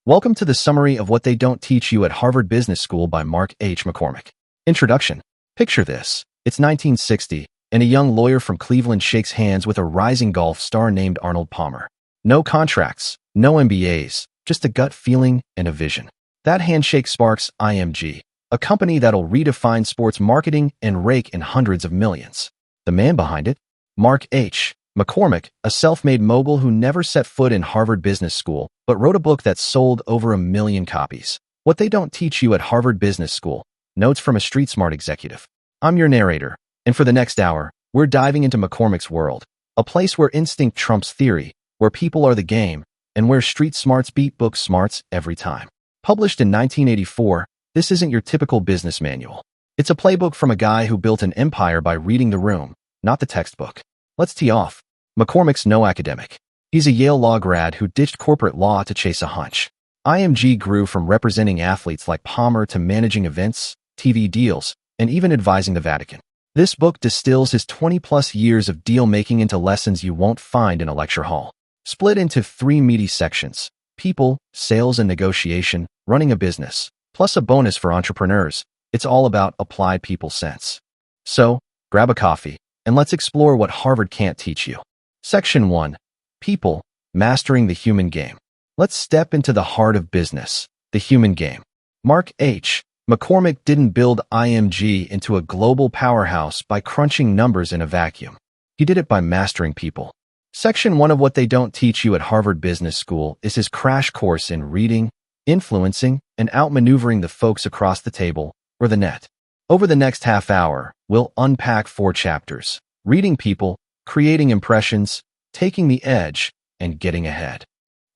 Welcome to the summary of what they don't teach you at Harvard Business School by Mark H. McCormick. Introduction. Picture this. It's 1960, and a young lawyer from Cleveland shakes hands with a rising golf star named Arnold Palmer. No contracts, no MBAs, just a gut feeling and a vision. That handshake sparks IMG, a company that'll redefine sports marketing and rake in hundreds of millions. The man behind it? Mark H. McCormick, a self-made mogul who never set foot in Harvard Business School, but wrote a book that sold over 1 million copies. What they don't teach you at Harvard Business School. Notes from a street-smart executive. I'm your narrator, and for the next hour, we're diving into McCormick's world, a place where instinct trumps theory, where people are the game, and where street smarts beat book smarts every time. Published in 1984, this isn't your typical business manual. It's a playbook from a guy who built an empire by reading the room, not the textbook. Let's tee off. McCormick's no academic. He's a Yale law grad who ditched corporate law to chase a hunch. IMG grew from representing athletes like Palmer to managing events, TV deals, and even advising the Vatican. This book distills his 20-plus years of deal-making into lessons you won't find in a lecture hall. Split into 3 meaty sections: people, sales and negotiation, running a business, plus a bonus for entrepreneurs. It's all about applied people sense. So, grab a coffee, and let's explore what Harvard can't teach you. Section 1. People, Mastering the Human Game. Let's step into the heart of business, the human game. Mark H. McCormick didn't build IMG into a global powerhouse by crunching numbers in a vacuum. He did it by mastering people. Section 1 of what they don't teach you at Harvard Business School is his crash course in reading, influencing, and outmaneuvering the folks across the table or the net. Over the next half hour, we'll unpack 4 chapters: reading people, creating impressions, taking the edge, and getting ahead.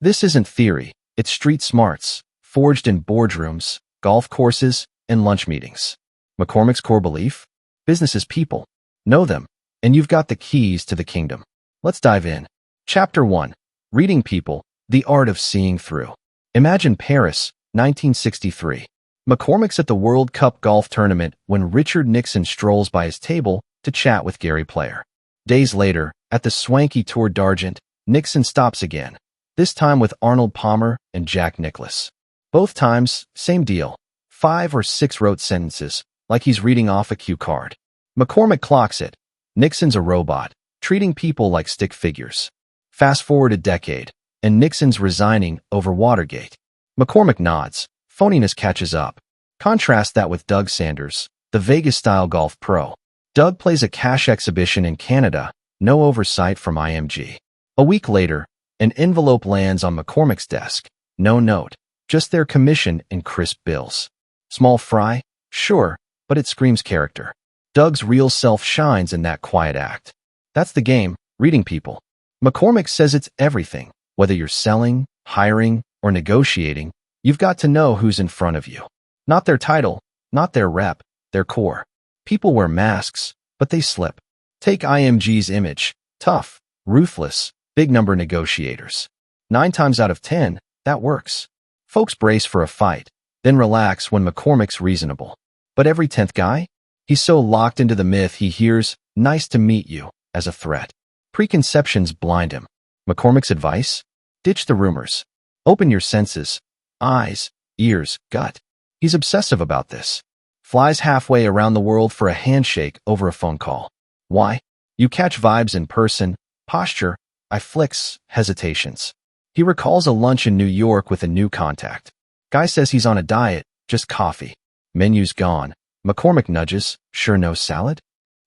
This isn't theory, it's street smarts, forged in boardrooms, golf courses, and lunch meetings. McCormick's core belief? Business is people. Know them, and you've got the keys to the kingdom. Let's dive in. Chapter 1. Reading People, the Art of Seeing Through. Imagine Paris, 1963. McCormick's at the World Cup golf tournament when Richard Nixon strolls by his table to chat with Gary Player. Days later, at the swanky Tour d'Argent, Nixon stops again, this time with Arnold Palmer and Jack Nicklaus. Both times, same deal. 5 or 6 rote sentences, like he's reading off a cue card. McCormick clocks it. Nixon's a robot, treating people like stick figures. Fast forward a decade, and Nixon's resigning over Watergate. McCormick nods. Phoniness catches up. Contrast that with Doug Sanders, the Vegas-style golf pro. Doug plays a cash exhibition in Canada, no oversight from IMG. A week later, an envelope lands on McCormick's desk. No note, just their commission in crisp bills. Small fry? Sure, but it screams character. Doug's real self shines in that quiet act. That's the game, reading people. McCormick says it's everything. Whether you're selling, hiring, or negotiating, you've got to know who's in front of you. Not their title, not their rep, their core. People wear masks, but they slip. Take IMG's image: tough, ruthless, big number negotiators. 9 times out of 10, that works. Folks brace for a fight, then relax when McCormick's reasonable. But every 10th guy? He's so locked into the myth he hears "nice to meet you" as a threat. Preconceptions blind him. McCormick's advice? Ditch the rumors. Open your senses. Eyes, ears, gut. He's obsessive about this. Flies halfway around the world for a handshake over a phone call. Why? You catch vibes in person, posture, eye flicks, hesitations. He recalls a lunch in New York with a new contact. Guy says he's on a diet, just coffee. Menu's gone. McCormick nudges, sure no salad?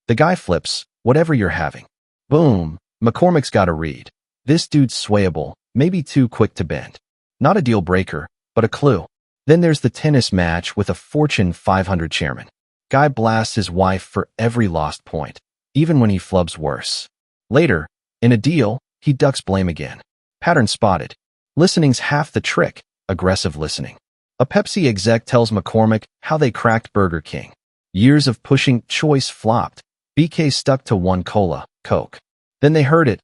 The guy flips, whatever you're having. Boom, McCormick's got a read. This dude's swayable, maybe too quick to bend. Not a deal breaker, but a clue. Then there's the tennis match with a Fortune 500 chairman. Guy blasts his wife for every lost point, even when he flubs worse. Later, in a deal, he ducks blame again. Pattern spotted. Listening's half the trick, aggressive listening. A Pepsi exec tells McCormick how they cracked Burger King. Years of pushing choice flopped. BK stuck to one cola, Coke. Then they heard it.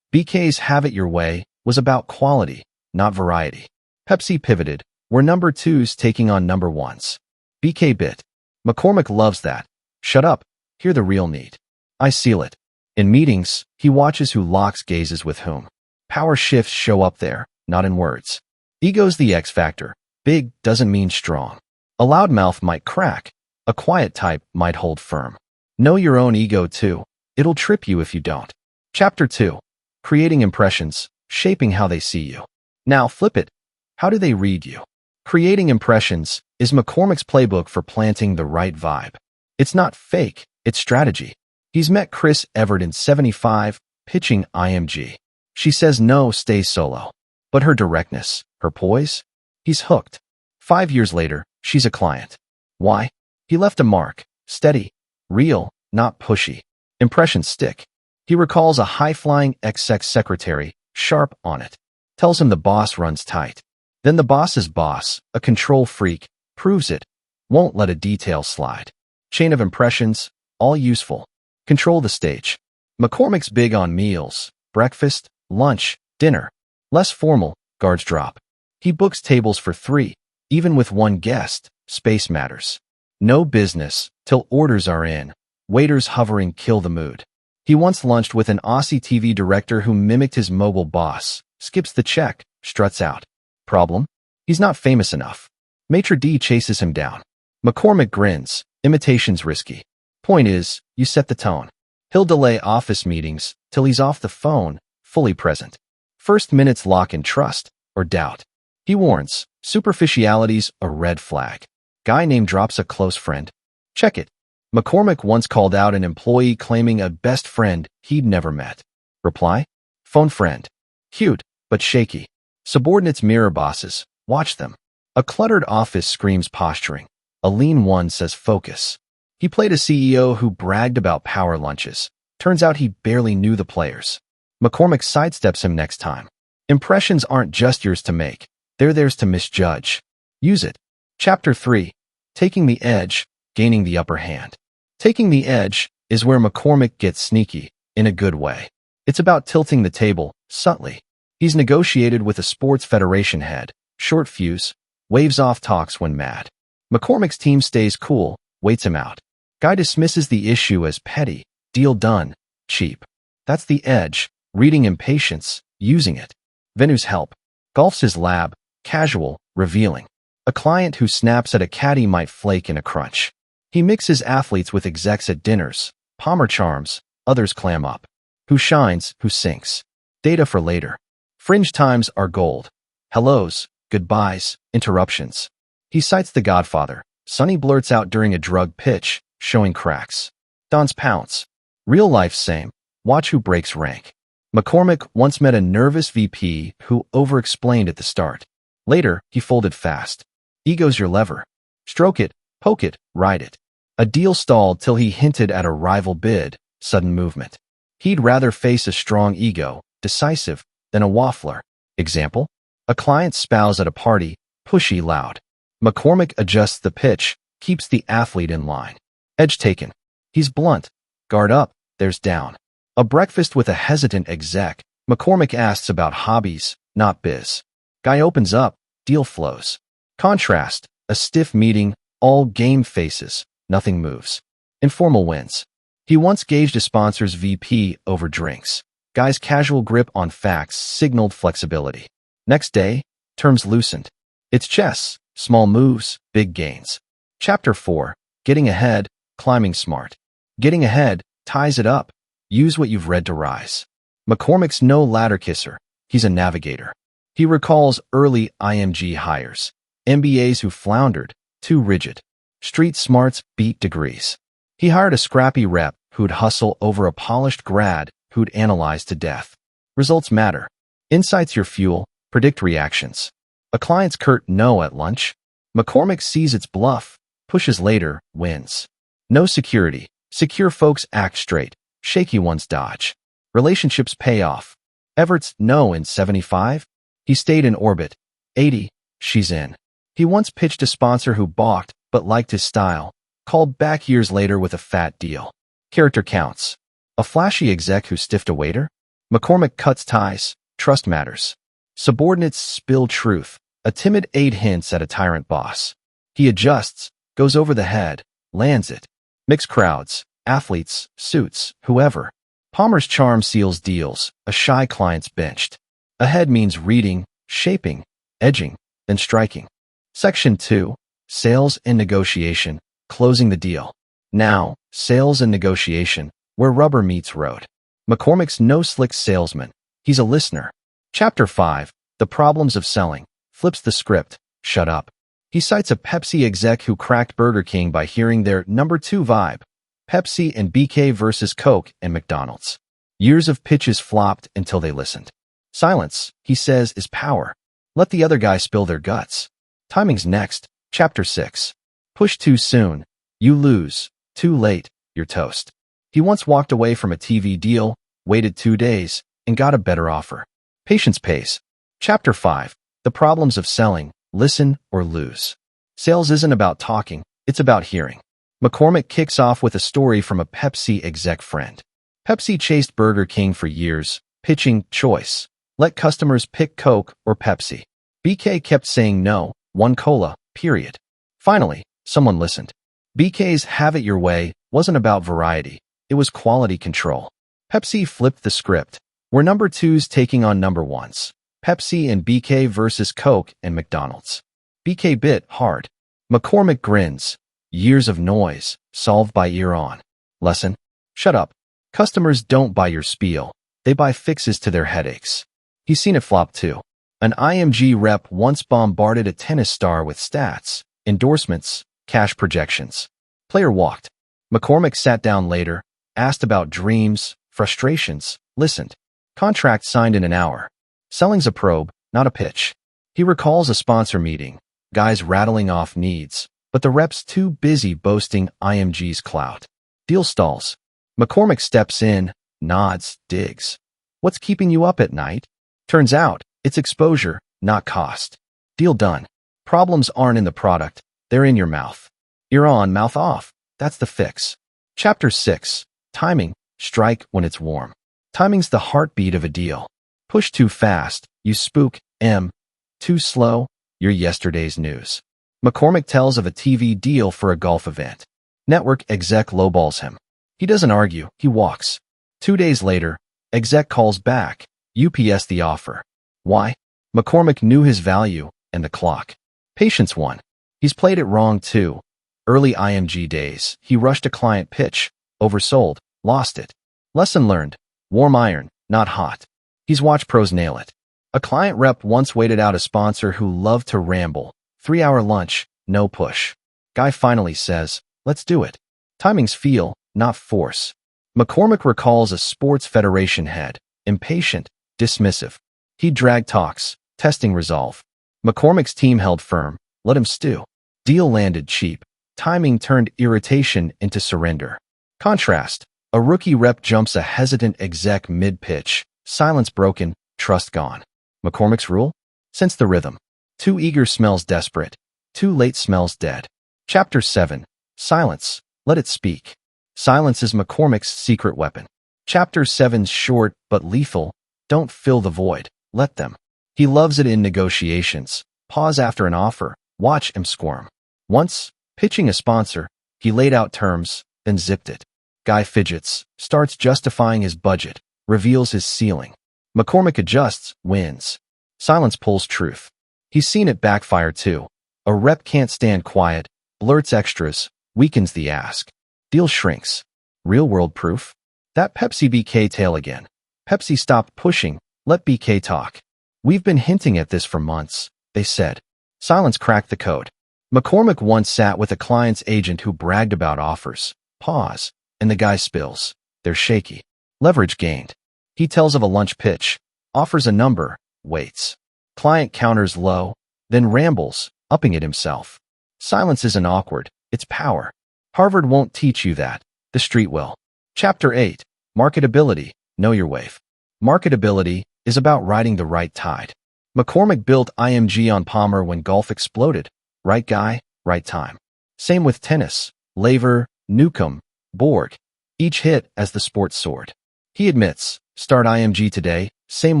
BK's have it your way was about quality, not variety. Pepsi pivoted. We're number 2s taking on number 1s. BK bit. McCormick loves that. Shut up. Hear the real need. I seal it. In meetings, he watches who locks gazes with whom. Power shifts show up there, not in words. Ego's the X factor. Big doesn't mean strong. A loud mouth might crack. A quiet type might hold firm. Know your own ego too. It'll trip you if you don't. Chapter 2. Creating impressions, shaping how they see you. Now flip it. How do they read you? Creating impressions is McCormick's playbook for planting the right vibe. It's not fake, it's strategy. He's met Chris Everett in 75, pitching IMG. She says no, stay solo. But her directness, her poise, he's hooked. 5 years later, she's a client. Why? He left a mark, steady, real, not pushy. Impressions stick. He recalls a high-flying exec secretary, sharp on it. Tells him the boss runs tight. Then the boss's boss, a control freak, proves it. Won't let a detail slide. Chain of impressions, all useful. Control the stage. McCormick's big on meals, breakfast, lunch, dinner. Less formal, guards drop. He books tables for 3, even with 1 guest. Space matters. No business till orders are in. Waiters hovering kill the mood. He once lunched with an Aussie TV director who mimicked his mobile boss, skips the check, struts out. Problem? He's not famous enough. Maitre d' chases him down. McCormick grins. Imitation's risky. Point is, you set the tone. He'll delay office meetings till he's off the phone, fully present. First minutes lock in trust or doubt. He warns, superficiality's a red flag. Guy name drops a close friend. Check it. McCormick once called out an employee claiming a best friend he'd never met. Reply? Phone friend. Cute, but shaky. Subordinates mirror bosses. Watch them. A cluttered office screams posturing. A lean one says focus. He played a CEO who bragged about power lunches. Turns out he barely knew the players. McCormick sidesteps him next time. Impressions aren't just yours to make. They're theirs to misjudge. Use it. Chapter 3. Taking the edge, gaining the upper hand. Taking the edge is where McCormick gets sneaky, in a good way. It's about tilting the table, subtly. He's negotiated with a sports federation head, short fuse, waves off talks when mad. McCormick's team stays cool, waits him out. Guy dismisses the issue as petty, deal done, cheap. That's the edge, reading impatience, using it. Venues help. Golf's his lab, casual, revealing. A client who snaps at a caddy might flake in a crunch. He mixes athletes with execs at dinners. Palmer charms, others clam up. Who shines, who sinks. Data for later. Fringe times are gold. Hellos, goodbyes, interruptions. He cites The Godfather. Sonny blurts out during a drug pitch, showing cracks. Don's pounce. Real life same. Watch who breaks rank. McCormick once met a nervous VP who over-explained at the start. Later, he folded fast. Ego's your lever. Stroke it, poke it, ride it. A deal stalled till he hinted at a rival bid, sudden movement. He'd rather face a strong ego, decisive, than a waffler. Example? A client spouse at a party, pushy loud. McCormick adjusts the pitch, keeps the athlete in line. Edge taken. He's blunt. Guard up, there's down. A breakfast with a hesitant exec. McCormick asks about hobbies, not biz. Guy opens up, deal flows. Contrast, a stiff meeting, all game faces, nothing moves. Informal wins. He once gauged a sponsor's VP over drinks. Guy's casual grip on facts signaled flexibility. Next day, terms loosened. It's chess, small moves, big gains. Chapter 4. Getting ahead, climbing smart. Getting ahead, ties it up. Use what you've read to rise. McCormick's no ladder kisser. He's a navigator. He recalls early IMG hires. MBAs who floundered, too rigid. Street smarts beat degrees. He hired a scrappy rep who'd hustle over a polished grad who'd analyze to death. Results matter. Insight's your fuel, predict reactions. A client's curt no at lunch. McCormick sees its bluff, pushes later, wins. No security. Secure folks act straight. Shaky ones dodge. Relationships pay off. Everett's no in 75. He stayed in orbit. 80. She's in. He once pitched a sponsor who balked but liked his style. Called back years later with a fat deal. Character counts. A flashy exec who stiffed a waiter. McCormick cuts ties. Trust matters. Subordinates spill truth. A timid aide hints at a tyrant boss. He adjusts, goes over the head, lands it. Mixed crowds, athletes, suits, whoever. Palmer's charm seals deals. A shy client's benched. Ahead means reading, shaping, edging, then striking. Section 2. Sales and Negotiation, Closing the Deal. Now, sales and negotiation, where rubber meets road. McCormick's no slick salesman. He's a listener. Chapter 5. The Problems of Selling. Flips the script. Shut up. He cites a Pepsi exec who cracked Burger King by hearing their number 2 vibe. Pepsi and BK versus Coke and McDonald's. Years of pitches flopped until they listened. Silence, he says, is power. Let the other guy spill their guts. Timing's next. Chapter 6. Push too soon. You lose. Too late. You're toast. He once walked away from a TV deal, waited 2 days, and got a better offer. Patience pays. Chapter 5. The Problems of Selling. Listen or lose. Sales isn't about talking, it's about hearing. McCormick kicks off with a story from a Pepsi exec friend. Pepsi chased Burger King for years, pitching choice. Let customers pick Coke or Pepsi. BK kept saying no, one cola, period. Finally, someone listened. BK's Have It Your Way wasn't about variety, it was quality control. Pepsi flipped the script. We're number 2s taking on number 1s. Pepsi and BK versus Coke and McDonald's. BK bit hard. McCormick grins. Years of noise, solved by ear on. Lesson? Shut up. Customers don't buy your spiel. They buy fixes to their headaches. He's seen it flop too. An IMG rep once bombarded a tennis star with stats, endorsements, cash projections. Player walked. McCormick sat down later, asked about dreams, frustrations, listened. Contract signed in an hour. Selling's a probe, not a pitch. He recalls a sponsor meeting, guys rattling off needs, but the rep's too busy boasting IMG's clout. Deal stalls. McCormick steps in, nods, digs. What's keeping you up at night? Turns out, it's exposure, not cost. Deal done. Problems aren't in the product, they're in your mouth. Ear on, mouth off. That's the fix. Chapter 6. Timing. Strike when it's warm. Timing's the heartbeat of a deal. Push too fast, you spook, Too slow, you're yesterday's news. McCormick tells of a TV deal for a golf event. Network exec lowballs him. He doesn't argue, he walks. 2 days later, exec calls back, UPS the offer. Why? McCormick knew his value and the clock. Patience won. He's played it wrong too. Early IMG days, he rushed a client pitch, oversold, lost it. Lesson learned. Warm iron, not hot. He's watched pros nail it. A client rep once waited out a sponsor who loved to ramble. 3-hour lunch, no push. Guy finally says, let's do it. Timing's feel, not force. McCormick recalls a sports federation head, impatient, dismissive. He dragged talks, testing resolve. McCormick's team held firm, let him stew. Deal landed cheap. Timing turned irritation into surrender. Contrast. A rookie rep jumps a hesitant exec mid-pitch. Silence broken, trust gone. McCormick's rule? Sense the rhythm. Too eager smells desperate. Too late smells dead. Chapter 7. Silence. Let it speak. Silence is McCormick's secret weapon. Chapter 7's short but lethal. Don't fill the void. Let them. He loves it in negotiations. Pause after an offer. Watch him squirm. Once, pitching a sponsor, he laid out terms, then zipped it. Guy fidgets, starts justifying his budget, reveals his ceiling. McCormick adjusts, wins. Silence pulls truth. He's seen it backfire too. A rep can't stand quiet, blurts extras, weakens the ask. Deal shrinks. Real-world proof? That Pepsi BK tale again. Pepsi stopped pushing, let BK talk. We've been hinting at this for months, they said. Silence cracked the code. McCormick once sat with a client's agent who bragged about offers. Pause, and the guy spills. They're shaky. Leverage gained. He tells of a lunch pitch, offers a number, waits. Client counters low, then rambles, upping it himself. Silence isn't awkward, it's power. Harvard won't teach you that. The street will. Chapter 8. Marketability. Know your wave. Marketability is about riding the right tide. McCormick built IMG on Palmer when golf exploded. Right guy, right time. Same with tennis. Laver, Newcomb, Borg. Each hit as the sport soared. He admits, start IMG today, same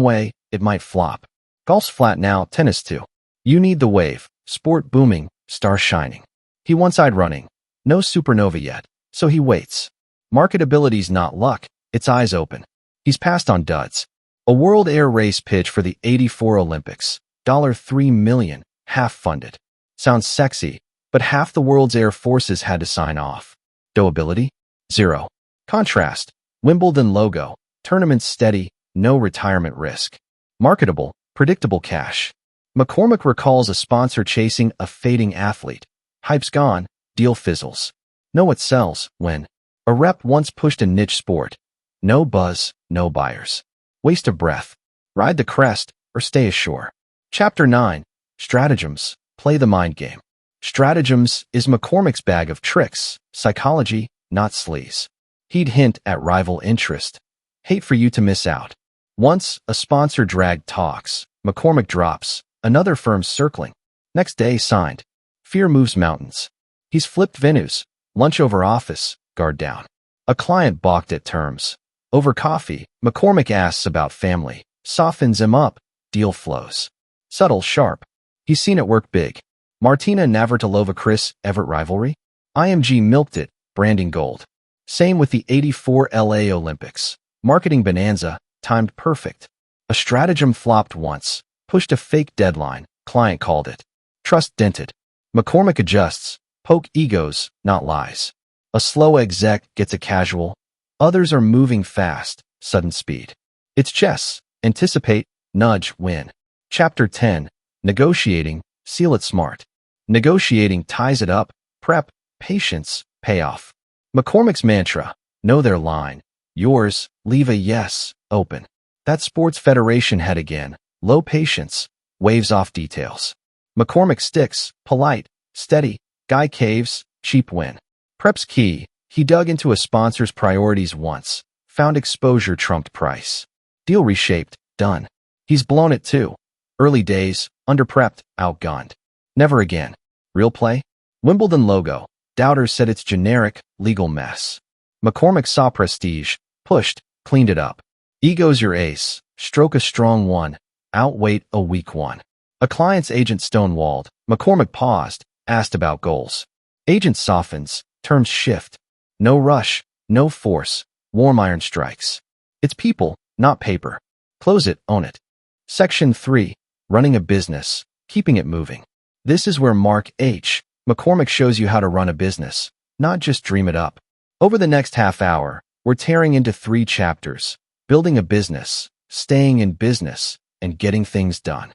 way, it might flop. Golf's flat now, tennis too. You need the wave, sport booming, star shining. He once-eyed running. No supernova yet, so he waits. Marketability's not luck, it's eyes open. He's passed on duds. A World Air Race pitch for the '84 Olympics. $3 million, half funded. Sounds sexy, but half the world's air forces had to sign off. Doability? Zero. Contrast. Wimbledon logo. Tournament steady, no retirement risk. Marketable, predictable cash. McCormick recalls a sponsor chasing a fading athlete. Hype's gone, deal fizzles. Know what sells when a rep once pushed a niche sport. No buzz, no buyers. Waste of breath. Ride the crest or stay ashore. Chapter 9. Stratagems. Play the mind game. Stratagems is McCormick's bag of tricks, psychology, not sleaze. He'd hint at rival interest. Hate for you to miss out. Once, a sponsor dragged talks. McCormick drops. Another firm circling. Next day signed. Fear moves mountains. He's flipped venues. Lunch over office, guard down. A client balked at terms. Over coffee, McCormick asks about family. Softens him up. Deal flows. Subtle, sharp. He's seen it work big. Martina Navratilova Chris Evert rivalry? IMG milked it, branding gold. Same with the '84 LA Olympics. Marketing bonanza, timed perfect. A stratagem flopped once. Pushed a fake deadline. Client called it. Trust dented. McCormick adjusts. Poke egos, not lies. A slow exec gets a casual. Others are moving fast, sudden speed. It's chess. Anticipate, nudge, win. Chapter 10. Negotiating, seal it smart. Negotiating ties it up, prep, patience, payoff. McCormick's mantra, know their line. Yours, leave a yes, open. That sports federation head again, low patience, waves off details. McCormick sticks, polite, steady, guy caves, cheap win. Prep's key, he dug into a sponsor's priorities once, found exposure trumped price. Deal reshaped, done. He's blown it too. Early days, underprepped, outgunned. Never again. Real play? Wimbledon logo. Doubters said it's generic, legal mess. McCormick saw prestige, pushed, cleaned it up. Ego's your ace. Stroke a strong one. Outweight a weak one. A client's agent stonewalled. McCormick paused, asked about goals. Agent softens, terms shift. No rush, no force. Warm iron strikes. It's people, not paper. Close it, own it. Section 3. Running a business, keeping it moving. This is where Mark H. McCormick shows you how to run a business, not just dream it up. Over the next half hour, we're tearing into 3 chapters: building a business, staying in business, and getting things done.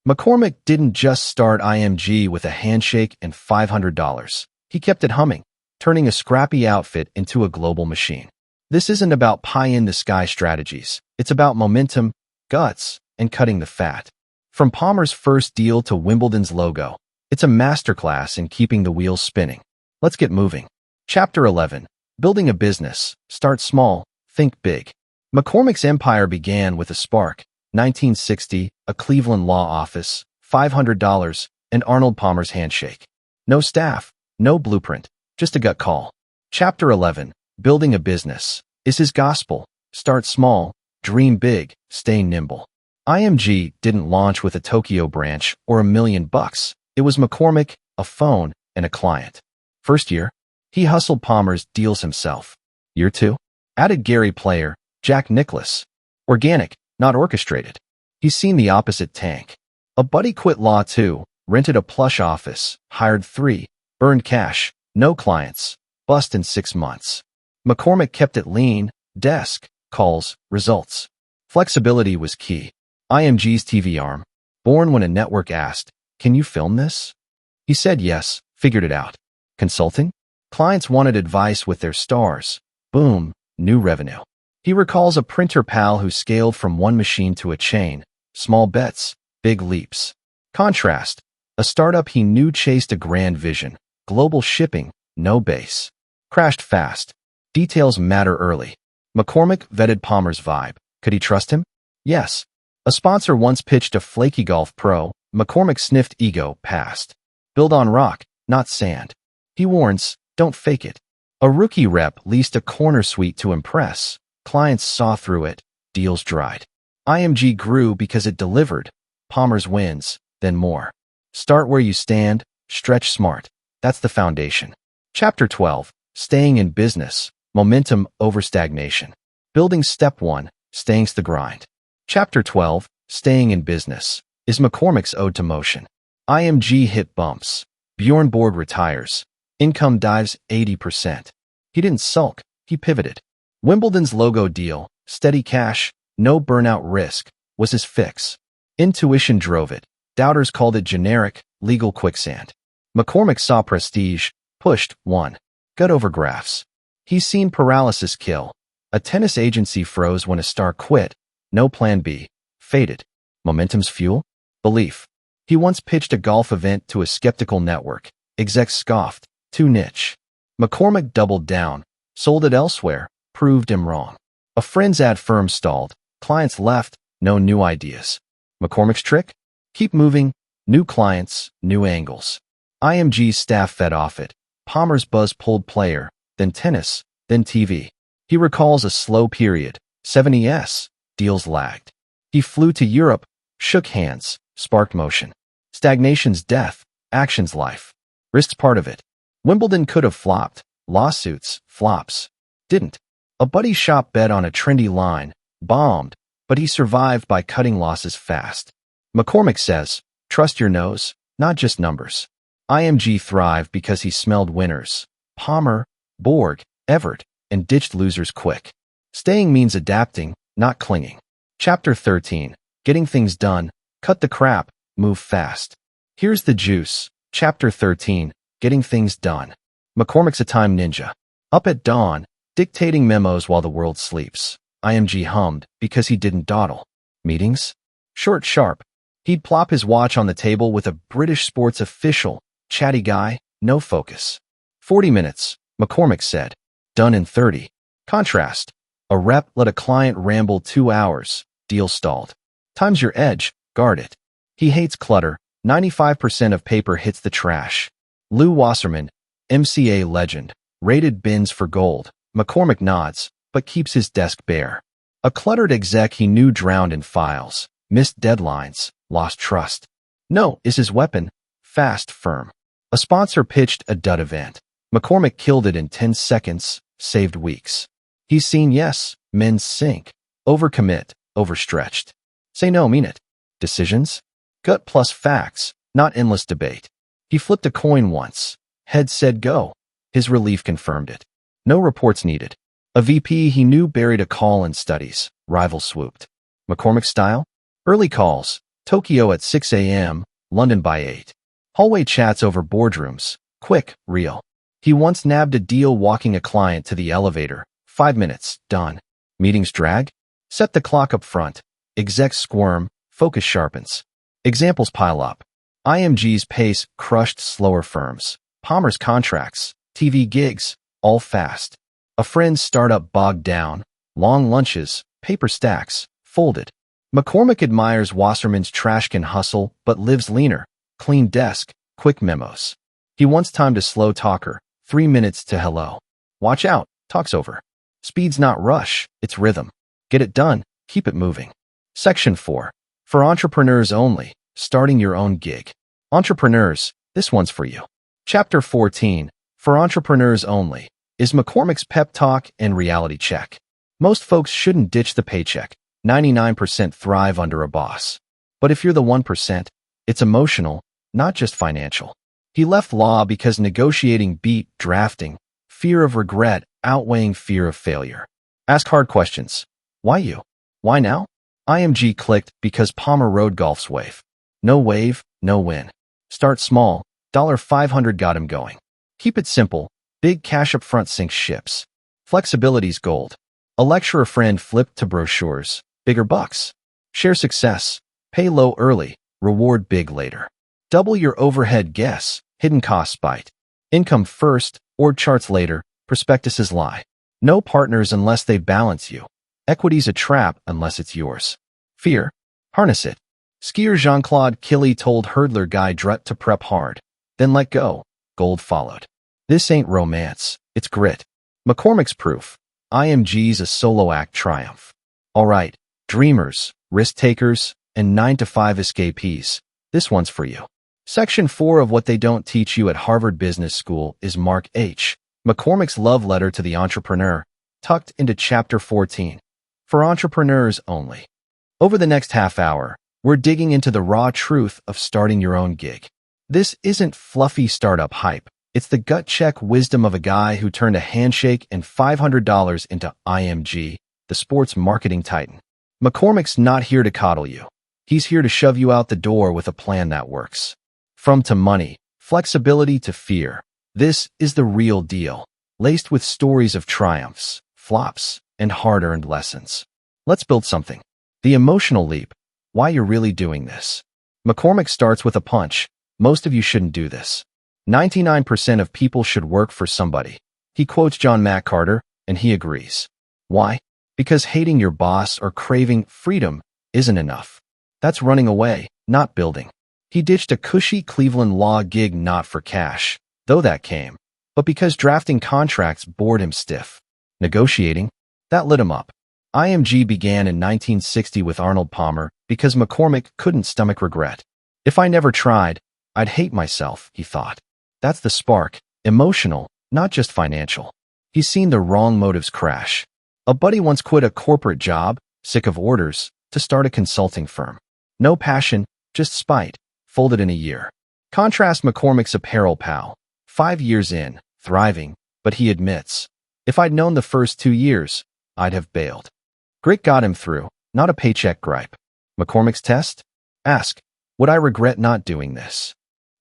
McCormick didn't just start IMG with a handshake and $500. He kept it humming, turning a scrappy outfit into a global machine. This isn't about pie-in-the-sky strategies. It's about momentum, guts, and cutting the fat. From Palmer's first deal to Wimbledon's logo, it's a masterclass in keeping the wheels spinning. Let's get moving. Chapter 11. Building a business. Start small, think big. McCormick's empire began with a spark. 1960, a Cleveland law office, $500, and Arnold Palmer's handshake. No staff, no blueprint, just a gut call. Chapter 11. Building a business. Is his gospel. Start small, dream big, stay nimble. IMG didn't launch with a Tokyo branch or $1 million. It was McCormick, a phone, and a client. First year, he hustled Palmer's deals himself. Year 2, added Gary Player, Jack Nicklaus. Organic, not orchestrated. He's seen the opposite tank. A buddy quit law too, rented a plush office, hired 3, burned cash, no clients, bust in 6 months. McCormick kept it lean, desk, calls, results. Flexibility was key. IMG's TV arm, born when a network asked, "Can you film this?" He said yes, figured it out. Consulting? Clients wanted advice with their stars. Boom, new revenue. He recalls a printer pal who scaled from one machine to a chain. Small bets, big leaps. Contrast, a startup he knew chased a grand vision. Global shipping, no base. Crashed fast. Details matter early. McCormick vetted Palmer's vibe. Could he trust him? Yes. A sponsor once pitched a flaky golf pro. McCormick sniffed ego, passed. Build on rock, not sand. He warns, don't fake it. A rookie rep leased a corner suite to impress. Clients saw through it. Deals dried. IMG grew because it delivered. Palmer's wins, then more. Start where you stand, stretch smart. That's the foundation. Chapter 12. Staying in business. Momentum over stagnation. Building step 1. Staying's the grind. Chapter 12. Staying in business. is McCormick's ode to motion. IMG hit bumps. Bjorn Borg retires. Income dives 80%. He didn't sulk, he pivoted. Wimbledon's logo deal, steady cash, no burnout risk, was his fix. Intuition drove it. Doubters called it generic, legal quicksand. McCormick saw prestige, pushed, won. Gut over graphs. He's seen paralysis kill. A tennis agency froze when a star quit. No plan B. Faded. Momentum's fuel? Belief. He once pitched a golf event to a skeptical network. Execs scoffed. Too niche. McCormick doubled down. Sold it elsewhere. Proved him wrong. A friend's ad firm stalled. Clients left. No new ideas. McCormick's trick? Keep moving. New clients, new angles. IMG's staff fed off it. Palmer's buzz pulled player, then tennis, then TV. He recalls a slow period. 70s. Deals lagged. He flew to Europe, shook hands, sparked motion. Stagnation's death, action's life. Risk's part of it. Wimbledon could have flopped. Lawsuits, flops. Didn't. A buddy shop bet on a trendy line, bombed, but he survived by cutting losses fast. McCormick says, trust your nose, not just numbers. IMG thrived because he smelled winners. Palmer, Borg, Everett, and ditched losers quick. Staying means adapting, not clinging. Chapter 13. Getting things done. Cut the crap. Move fast. Here's the juice. Chapter 13. Getting things done. McCormick's a time ninja. Up at dawn, dictating memos while the world sleeps. IMG hummed because he didn't dawdle. Meetings? Short, sharp. He'd plop his watch on the table with a British sports official. Chatty guy, no focus. 40 minutes, McCormick said. Done in 30. Contrast. A rep let a client ramble 2 hours. Deal stalled. Time's your edge. Guard it. He hates clutter. 95% of paper hits the trash. Lou Wasserman, MCA legend, rated bins for gold. McCormick nods, but keeps his desk bare. A cluttered exec he knew drowned in files. Missed deadlines. Lost trust. No is his weapon. Fast, firm. A sponsor pitched a dud event. McCormick killed it in 10 seconds, saved weeks. He's seen yes, men sink. Overcommit, overstretched. Say no, mean it. Decisions? Gut plus facts, not endless debate. He flipped a coin once. Head said go. His relief confirmed it. No reports needed. A VP he knew buried a call in studies. Rival swooped. McCormick style? Early calls. Tokyo at 6 a.m., London by 8. Hallway chats over boardrooms. Quick, real. He once nabbed a deal walking a client to the elevator. 5 minutes, done. Meetings drag? Set the clock up front. Execs squirm, focus sharpens. Examples pile up. IMG's pace crushed slower firms. Palmer's contracts, TV gigs, all fast. A friend's startup bogged down. Long lunches, paper stacks, folded. McCormick admires Wasserman's trash can hustle, but lives leaner. Clean desk, quick memos. He wants time to slow talker. 3 minutes to hello. Watch out, talk's over. Speed's not rush, it's rhythm. Get it done, keep it moving. Section 4. For entrepreneurs only, starting your own gig. Entrepreneurs, this one's for you. Chapter 14. For entrepreneurs only, is McCormick's pep talk and reality check. Most folks shouldn't ditch the paycheck. 99% thrive under a boss. But if you're the 1%, it's emotional, not just financial. He left law because negotiating beat drafting, fear of regret outweighing fear of failure. Ask hard questions. Why you? Why now? IMG clicked because Palmer rode golf's wave. No wave, no win. Start small. $500 got him going. Keep it simple. Big cash up front sinks ships. Flexibility's gold. A lecturer friend flipped to brochures. Bigger bucks. Share success. Pay low early. Reward big later. Double your overhead guess. Hidden costs bite. Income first, org charts later. Prospectuses lie. No partners unless they balance you. Equity's a trap unless it's yours. Fear? Harness it. Skier Jean-Claude Killy told hurdler Guy Drutt to prep hard. Then let go. Gold followed. This ain't romance. It's grit. McCormick's proof. IMG's a solo act triumph. All right, dreamers, risk takers, and 9-to-5 escapees. This one's for you. Section 4 of What They Don't Teach You at Harvard Business School is Mark H. McCormick's love letter to the entrepreneur, tucked into Chapter 14. For entrepreneurs only. Over the next half hour, We're digging into the raw truth of starting your own gig. This isn't fluffy startup hype. It's the gut check wisdom of a guy who turned a handshake and $500 into IMG, the sports marketing titan. McCormick's not here to coddle you. He's here to shove you out the door with a plan that works. From to money, flexibility to fear, this is the real deal, laced with stories of triumphs, flops, and hard-earned lessons. Let's build something. The emotional leap. Why you're really doing this. McCormick starts with a punch. Most of you shouldn't do this. 99% of people should work for somebody. He quotes John MacArthur, and he agrees. Why? Because hating your boss or craving freedom isn't enough. That's running away, not building. He ditched a cushy Cleveland law gig not for cash, though that came, but because drafting contracts bored him stiff. Negotiating? That lit him up. IMG began in 1960 with Arnold Palmer because McCormick couldn't stomach regret. If I never tried, I'd hate myself, he thought. That's the spark, emotional, not just financial. He's seen the wrong motives crash. A buddy once quit a corporate job, sick of orders, to start a consulting firm. No passion, just spite, folded in a year. Contrast McCormick's apparel pal. 5 years in, thriving, but he admits, if I'd known the first 2 years, I'd have bailed. Grit got him through, not a paycheck gripe. McCormick's test? Ask, would I regret not doing this?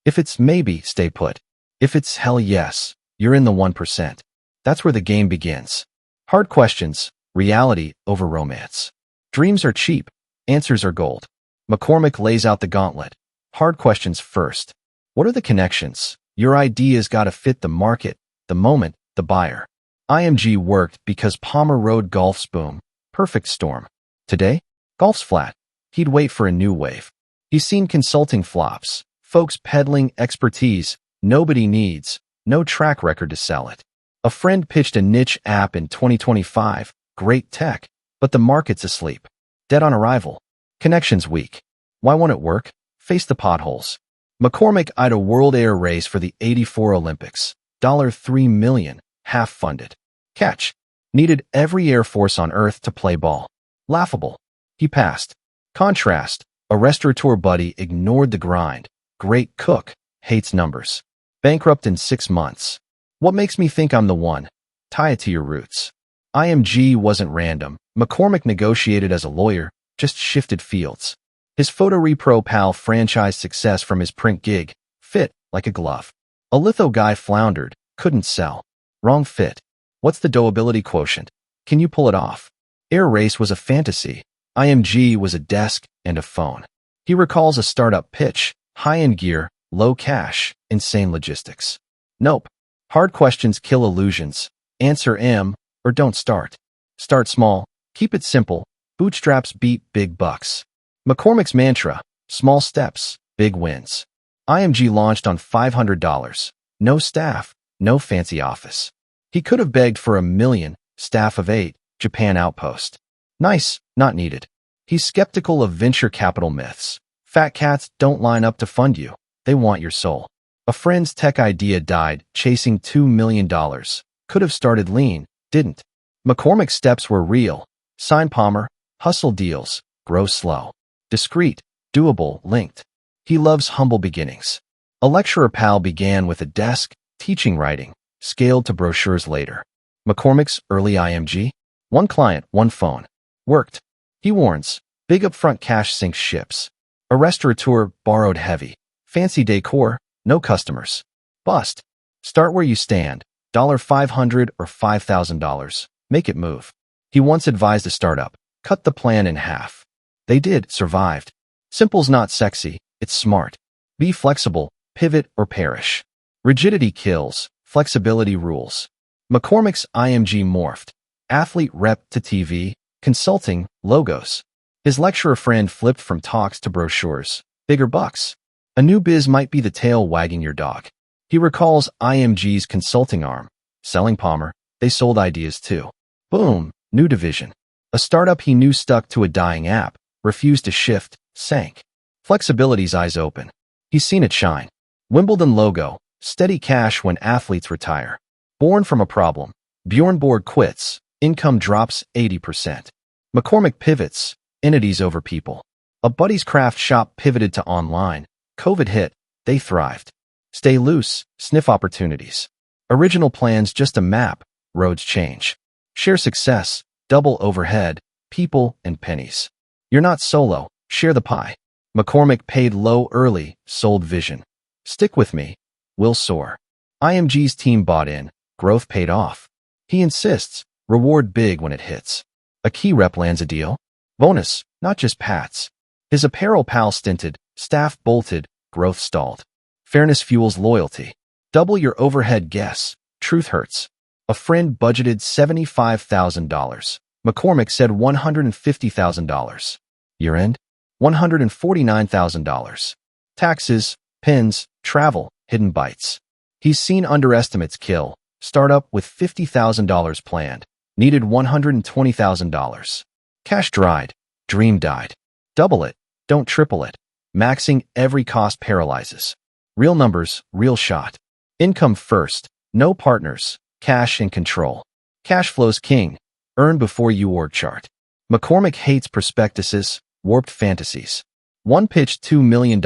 If it's maybe, stay put. If it's hell yes, you're in the 1%. That's where the game begins. Hard questions, reality over romance. Dreams are cheap, answers are gold. McCormick lays out the gauntlet. Hard questions first. What are the connections? Your idea's gotta fit the market, the moment, the buyer. IMG worked because Palmer rode golf's boom. Perfect storm. Today, golf's flat. He'd wait for a new wave. He's seen consulting flops, folks peddling expertise nobody needs, no track record to sell it. A friend pitched a niche app in 2025, great tech, but the market's asleep. Dead on arrival. Connections weak. Why won't it work? Face the potholes. McCormick eyed a World Air race for the '84 Olympics. $3 million, half funded. Catch. Needed every Air Force on Earth to play ball. Laughable. He passed. Contrast. A restaurateur buddy ignored the grind. Great cook. Hates numbers. Bankrupt in 6 months. What makes me think I'm the one? Tie it to your roots. IMG wasn't random. McCormick negotiated as a lawyer, just shifted fields. His photo repro pal franchised success from his print gig. Fit like a glove. A litho guy floundered. Couldn't sell. Wrong fit. What's the doability quotient? Can you pull it off? Air race was a fantasy. IMG was a desk and a phone. He recalls a startup pitch. High-end gear, low cash, insane logistics. Nope. Hard questions kill illusions. Answer M, or don't start. Start small. Keep it simple. Bootstraps beat big bucks. McCormick's mantra, small steps, big wins. IMG launched on $500. No staff, no fancy office. He could have begged for $1 million, staff of 8, Japan outpost. Nice, not needed. He's skeptical of venture capital myths. Fat cats don't line up to fund you. They want your soul. A friend's tech idea died, chasing $2 million. Could have started lean, didn't. McCormick's steps were real. Sign Palmer, hustle deals, grow slow. Discreet, doable, linked. He loves humble beginnings. A lecturer pal began with a desk, teaching writing, scaled to brochures later. McCormick's early IMG? 1 client, 1 phone. Worked. He warns, big upfront cash sinks ships. A restaurateur borrowed heavy. Fancy decor, no customers. Bust. Start where you stand. $500 or $5,000. Make it move. He once advised a startup, cut the plan in half. They did, survived. Simple's not sexy, it's smart. Be flexible, pivot or perish. Rigidity kills, flexibility rules. McCormick's IMG morphed. Athlete rep to TV, consulting, logos. His lecturer friend flipped from talks to brochures. Bigger bucks. A new biz might be the tail wagging your dog. He recalls IMG's consulting arm. Selling Palmer, they sold ideas too. Boom, new division. A startup he knew stuck to a dying app, refused to shift, sank. Flexibility's eyes open. He's seen it shine. Wimbledon logo, steady cash when athletes retire. Born from a problem. Bjorn Borg quits, income drops 80%. McCormick pivots, entities over people. A buddy's craft shop pivoted to online. COVID hit. They thrived. Stay loose. Sniff opportunities. Original plans just a map. Roads change. Share success. Double overhead. People and pennies. You're not solo. Share the pie. McCormick paid low early. Sold vision. Stick with me. We'll soar. IMG's team bought in. Growth paid off. He insists. Reward big when it hits. A key rep lands a deal. Bonus, not just pats. His apparel pal stinted. Staff bolted. Growth stalled. Fairness fuels loyalty. Double your overhead guess. Truth hurts. A friend budgeted $75,000. McCormick said $150,000. Year end? $149,000. Taxes, pins, travel, hidden bites. He's seen underestimates kill. Startup with $50,000 planned. Needed $120,000. Cash dried. Dream died. Double it. Don't triple it. Maxing every cost paralyzes. Real numbers, real shot. Income first. No partners. Cash and control. Cash flow's king. Earn before you org chart. McCormick hates prospectuses, warped fantasies. One pitched $2 million,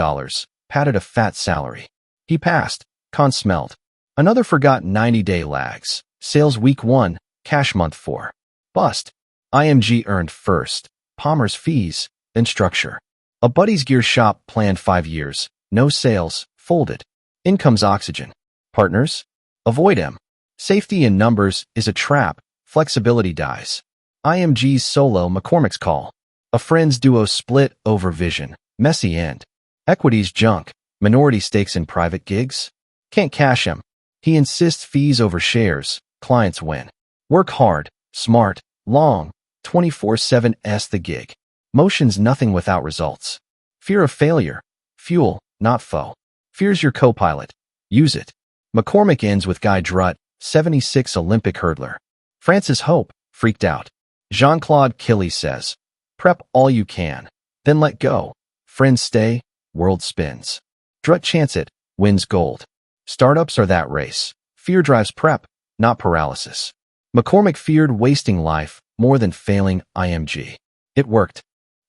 padded a fat salary. He passed. Con smelled. Another forgot 90-day lags. Sales week 1, cash month 4. Bust. IMG earned first. Palmer's fees, then structure. A buddy's gear shop planned 5 years. No sales, folded. Income's oxygen. Partners? Avoid them. Safety in numbers is a trap. Flexibility dies. IMG's solo. McCormick's call. A friend's duo split over vision. Messy end. Equities junk. Minority stakes in private gigs. Can't cash him. He insists fees over shares. Clients win. Work hard, smart, long. 24/7's the gig. Motion's nothing without results. Fear of failure. Fuel, not foe. Fear's your co-pilot. Use it. McCormick ends with Guy Drutt, 76 Olympic hurdler. Francis Hope, freaked out. Jean-Claude Killy says, prep all you can, then let go. Friends stay, world spins. Drutt chants it, wins gold. Startups are that race. Fear drives prep, not paralysis. McCormick feared wasting life more than failing IMG. It worked.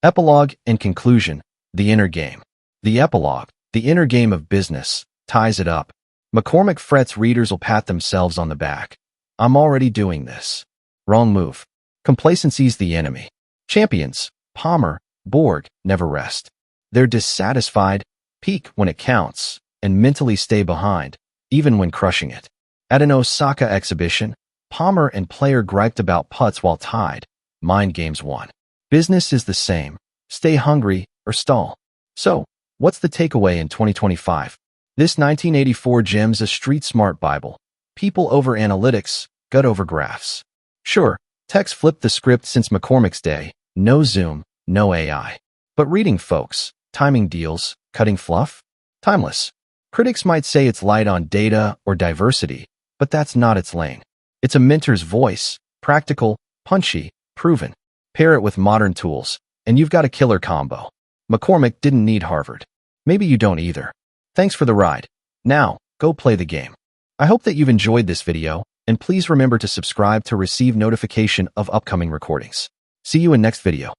Epilogue and conclusion, the inner game. The epilogue, the inner game of business, ties it up. McCormick frets readers will pat themselves on the back. I'm already doing this. Wrong move. Complacency's the enemy. Champions, Palmer, Borg, never rest. They're dissatisfied, peak when it counts, and mentally stay behind, even when crushing it. At an Osaka exhibition, Palmer and player griped about putts while tied. Mind games won. Business is the same. Stay hungry or stall. So, what's the takeaway in 2025? This 1984 gem's a street-smart Bible. People over analytics, gut over graphs. Sure, tech's flipped the script since McCormick's day. No Zoom, no AI. But reading folks, timing deals, cutting fluff? Timeless. Critics might say it's light on data or diversity, but that's not its lane. It's a mentor's voice, practical, punchy, proven. Pair it with modern tools, and you've got a killer combo. McCormick didn't need Harvard. Maybe you don't either. Thanks for the ride. Now, go play the game. I hope that you've enjoyed this video, and please remember to subscribe to receive notification of upcoming recordings. See you in next video.